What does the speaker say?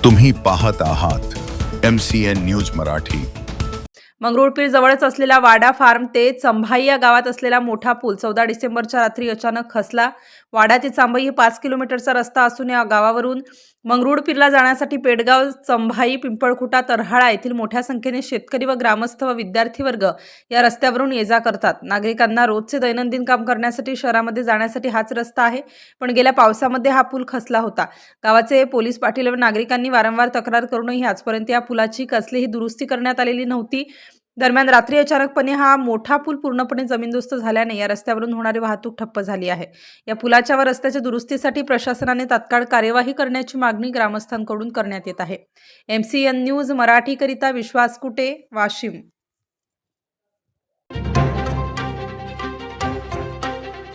तुम्ही पाहत आहात MCN न्यूज मराठी। मंगरुळपीर जवळच असलेला वाडा फार्म ते चंभाई या गावात असलेला मोठा पूल 14 डिसेंबरच्या रात्री अचानक खचला। वाडा ते चंभाई हे 5 किलोमीटरचा रस्ता असून या गावावरून मंगरुळपीरला जाण्यासाठी पेडगाव, चंभाई, पिंपळखुटा, तरहाळा येथील मोठ्या संख्येने शेतकरी व ग्रामस्थ व विद्यार्थी वर्ग या रस्त्यावरून ये-जा करतात। नागरिकांना रोजचे दैनंदिन काम करण्यासाठी शहरामध्ये जाण्यासाठी हाच रस्ता आहे, पण गेल्या पावसामध्ये हा पूल खचला होता। गावाचे पोलीस पाटील व नागरिकांनी वारंवार तक्रार करूनही आजपर्यंत या पुलाची कसलीही दुरुस्ती करण्यात आलेली नव्हती। दरम्यान रात्री अचानकपणे हा मोठा पूल पूर्णपणे जमीनदोस्त झाल्याने या रस्त्यावरून होणारी वाहतूक ठप्प झाली आहे। या पुलाच्या व रस्त्याच्या दुरुस्तीसाठी प्रशासनाने तात्काळ कार्यवाही करण्याची मागणी ग्रामस्थांकडून करण्यात येत आहे। MCN न्यूज मराठीकरिता विश्वास कुटे, वाशिम।